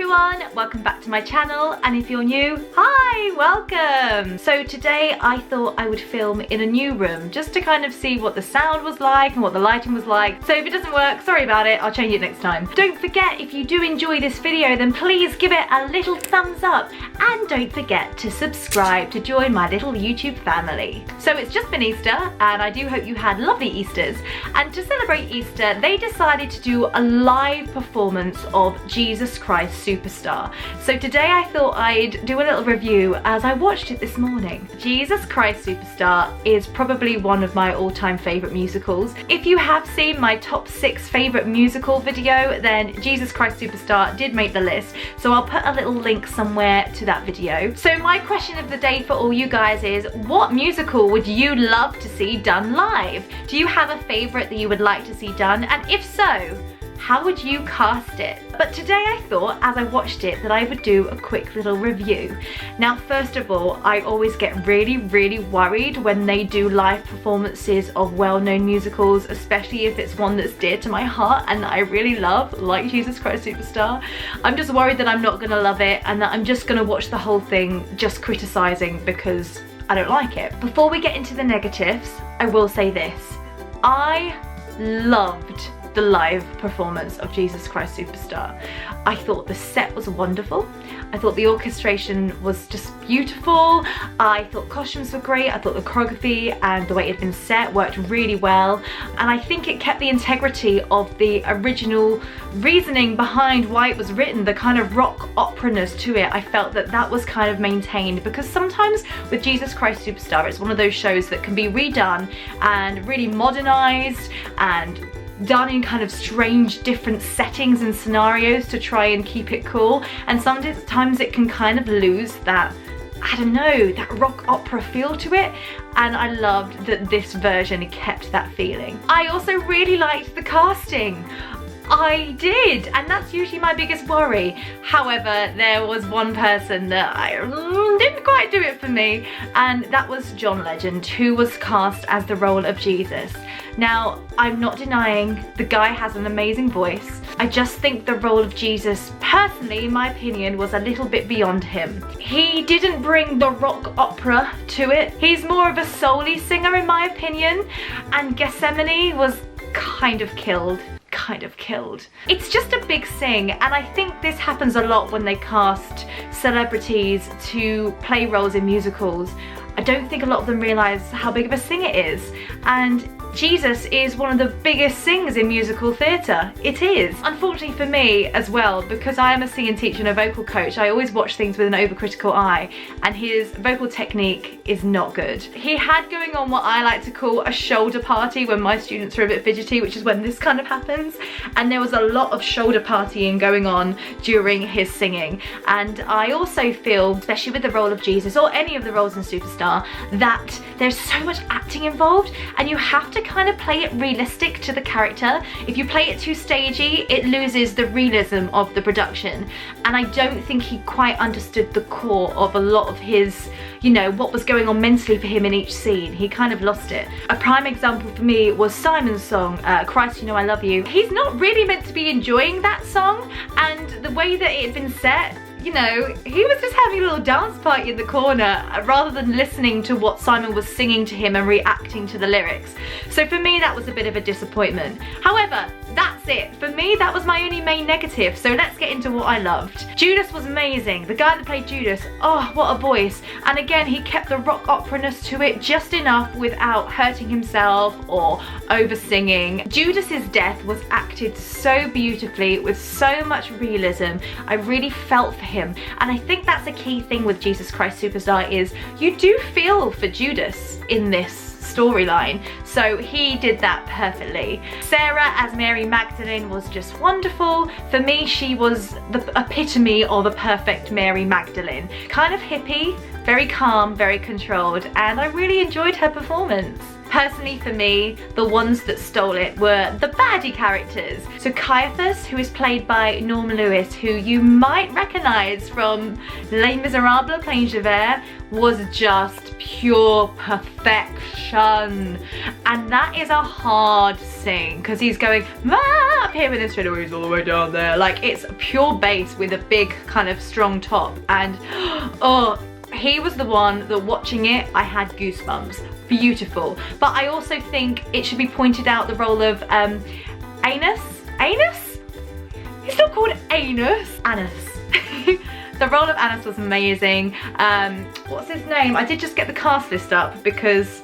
everyone, welcome back to my channel, and if you're new, hi, welcome! So today I thought I would film in a new room just to kind of see what the sound was like and what the lighting was like. So if it doesn't work, sorry about it, I'll change it next time. Don't forget, if you do enjoy this video, then please give it a little thumbs up and don't forget to subscribe to join my little YouTube family. So it's just been Easter and I do hope you had lovely Easters, and to celebrate Easter they decided to do a live performance of Jesus Christ Superstar. So today I thought I'd do a little review as I watched it this morning. Jesus Christ Superstar is probably one of my all-time favourite musicals. If you have seen my top 6 favourite musical video, then Jesus Christ Superstar did make the list, so I'll put a little link somewhere to that video. So my question of the day for all you guys is, what musical would you love to see done live? Do you have a favourite that you would like to see done? And if so, how would you cast it? But today I thought, as I watched it, that I would do a quick little review. Now, first of all, I always get really worried when they do live performances of well-known musicals, especially if it's one that's dear to my heart and that I really love, like Jesus Christ Superstar. I'm just worried that I'm not gonna love it and that I'm just gonna watch the whole thing just criticising because I don't like it. Before we get into the negatives, I will say this. I loved the live performance of Jesus Christ Superstar. I thought the set was wonderful. I thought the orchestration was just beautiful. I thought costumes were great. I thought the choreography and the way it had been set worked really well. And I think it kept the integrity of the original reasoning behind why it was written, the kind of rock opera-ness to it. I felt that that was kind of maintained, because sometimes with Jesus Christ Superstar, it's one of those shows that can be redone and really modernized and done in kind of strange different settings and scenarios to try and keep it cool, and sometimes it can kind of lose that, I don't know, that rock opera feel to it, and I loved that this version kept that feeling. I also really liked the casting. I did, and that's usually my biggest worry. However, there was one person that didn't quite do it for me, and that was John Legend, who was cast as the role of Jesus. Now, I'm not denying the guy has an amazing voice. I just think the role of Jesus, personally, in my opinion, was a little bit beyond him. He didn't bring the rock opera to it. He's more of a soul-y singer, in my opinion, and Gethsemane was kind of killed. It's just a big sing, and I think this happens a lot when they cast celebrities to play roles in musicals. I don't think a lot of them realise how big of a sing it is, and Jesus is one of the biggest sings in musical theatre. It is. Unfortunately for me as well, because I am a singing teacher and a vocal coach, I always watch things with an overcritical eye, and his vocal technique is not good. He had going on what I like to call a shoulder party when my students are a bit fidgety, which is when this kind of happens, and there was a lot of shoulder partying going on during his singing. And I also feel, especially with the role of Jesus or any of the roles in Superstar, that there's so much acting involved and you have to kind of play it realistic to the character. If you play it too stagey, it loses the realism of the production, and I don't think he quite understood the core of a lot of his, you know, what was going on mentally for him in each scene. He kind of lost it. A prime example for me was Simon's song, Christ You Know I Love You. He's not really meant to be enjoying that song, and the way that it had been set, you know, he was just having a little dance party in the corner rather than listening to what Simon was singing to him and reacting to the lyrics. So for me, that was a bit of a disappointment. However, that's it. For me, that was my only main negative, so let's get into what I loved. Judas was amazing. The guy that played Judas, oh, what a voice. And again, he kept the rock opera-ness to it just enough without hurting himself or over-singing. Judas's death was acted so beautifully with so much realism. I really felt for him, and I think that's a key thing with Jesus Christ Superstar is you do feel for Judas in this storyline, so he did that perfectly. Sara as Mary Magdalene was just wonderful. For me, she was the epitome of a perfect Mary Magdalene. Kind of hippie, very calm, very controlled, and I really enjoyed her performance. Personally for me, the ones that stole it were the baddie characters. So Caiaphas, who is played by Norm Lewis, who you might recognise from Les Miserables playing Javert, was just pure perfection. And that is a hard sing, because he's going up here with his fiddle, he's all the way down there. Like, it's pure bass with a big kind of strong top. And oh, he was the one that watching it, I had goosebumps. Beautiful. But I also think it should be pointed out the role of Anus? He's not called Anus. The role of Anus was amazing. What's his name? I did just get the cast list up because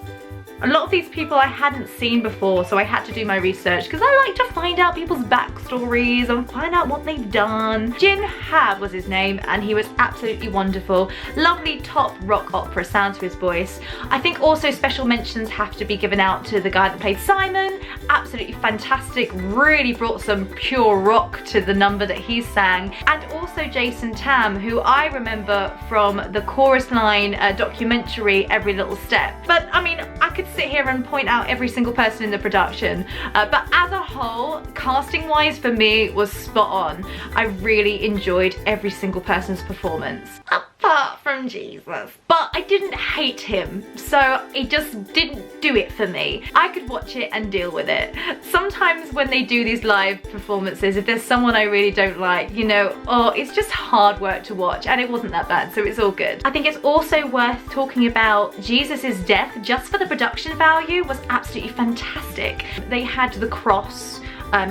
a lot of these people I hadn't seen before, so I had to do my research because I like to find out people's backstories and find out what they've done. Jin Ha was his name, and he was absolutely wonderful. Lovely top rock opera sound to his voice. I think also special mentions have to be given out to the guy that played Simon. Absolutely fantastic, really brought some pure rock to the number that he sang. And also Jason Tam, who I remember from the chorus line documentary Every Little Step. But I mean, I could sit here and point out every single person in the production, but as a whole, casting wise for me was spot on. I really enjoyed every single person's performance, apart from Jesus. But I didn't hate him, so it just didn't do it for me. I could watch it and deal with it. Sometimes when they do these live performances, if there's someone I really don't like, you know, oh, it's just hard work to watch, and it wasn't that bad, so it's all good. I think it's also worth talking about Jesus's death, just for the production value, was absolutely fantastic. They had the cross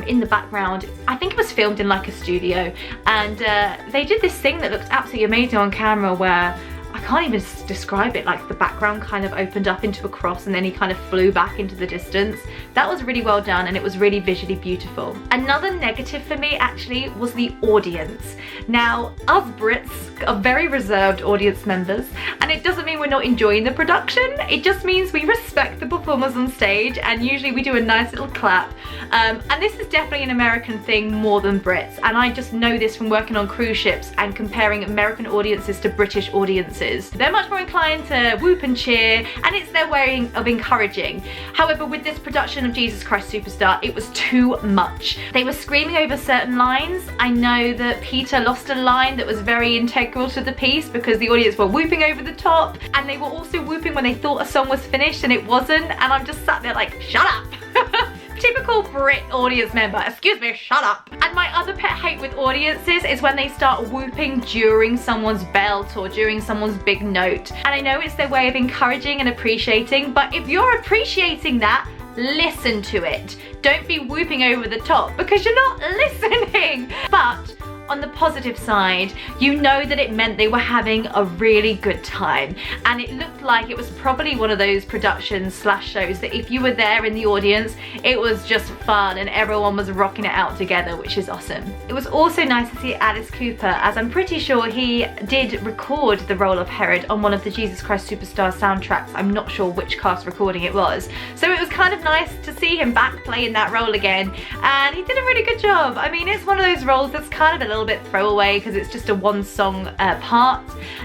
in the background. I think it was filmed in like a studio, and they did this thing that looked absolutely amazing on camera where I can't even describe it, like the background kind of opened up into a cross and then he kind of flew back into the distance. That was really well done, and it was really visually beautiful. Another negative for me actually was the audience. Now, us Brits are very reserved audience members, and it doesn't mean we're not enjoying the production, it just means we respect the performers on stage, and usually we do a nice little clap. And this is definitely an American thing more than Brits, and I just know this from working on cruise ships and comparing American audiences to British audiences. They're much more inclined to whoop and cheer, and it's their way of encouraging. However, with this production of Jesus Christ Superstar, it was too much. They were screaming over certain lines. I know that Peter lost a line that was very integral to the piece because the audience were whooping over the top, and they were also whooping when they thought a song was finished and it wasn't, and I'm just sat there like, shut up. Typical Brit audience member, excuse me, shut up. And my other pet hate with audiences is when they start whooping during someone's belt or during someone's big note. And I know it's their way of encouraging and appreciating, but if you're appreciating that, listen to it. Don't be whooping over the top because you're not listening. But on the positive side, you know that it meant they were having a really good time, and it looked like it was probably one of those productions slash shows that if you were there in the audience, it was just fun and everyone was rocking it out together, which is awesome. It was also nice to see Alice Cooper, as I'm pretty sure he did record the role of Herod on one of the Jesus Christ Superstar soundtracks. I'm not sure which cast recording it was, so it was kind of nice to see him back playing that role again, and he did a really good job. I mean, it's one of those roles that's kind of a little bit throwaway because it's just a one song part,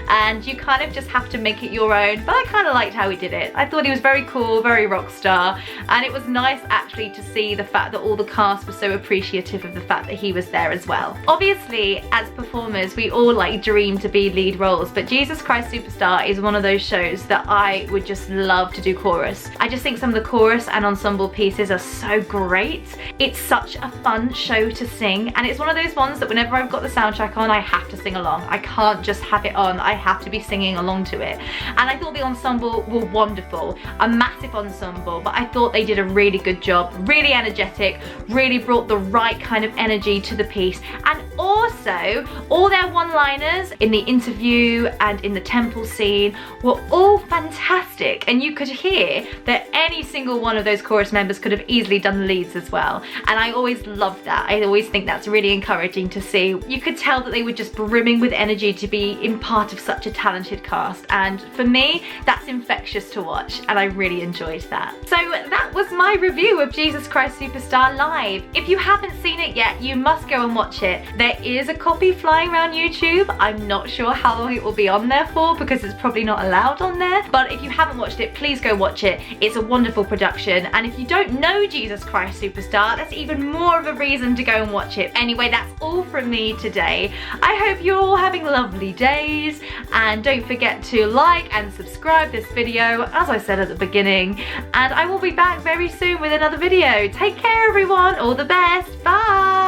and you kind of just have to make it your own, but I kind of liked how he did it. I thought he was very cool, very rock star, and it was nice actually to see the fact that all the cast was so appreciative of the fact that he was there as well. Obviously, as performers, we all like dream to be lead roles, but Jesus Christ Superstar is one of those shows that I would just love to do chorus. I just think some of the chorus and ensemble pieces are so great. It's such a fun show to sing, and it's one of those ones that whenever I've got the soundtrack on, I have to sing along. I can't just have it on, I have to be singing along to it. And I thought the ensemble were wonderful, a massive ensemble, but I thought they did a really good job, really energetic, really brought the right kind of energy to the piece. And also, all their one-liners in the interview and in the temple scene were all fantastic, and you could hear that any single one of those chorus members could have easily done the leads as well. And I always love that. I always think that's really encouraging to see. day. You could tell that they were just brimming with energy to be in part of such a talented cast, and for me that's infectious to watch, and I really enjoyed that. So that was my review of Jesus Christ Superstar live. If you haven't seen it yet, you must go and watch it. There is a copy flying around YouTube. I'm not sure how long it will be on there for because it's probably not allowed on there, but if you haven't watched it, please go watch it. It's a wonderful production, and if you don't know Jesus Christ Superstar, that's even more of a reason to go and watch it. Anyway, that's all from me today. I hope you're all having lovely days, and don't forget to like and subscribe this video, as I said at the beginning, and I will be back very soon with another video. Take care everyone, all the best, bye!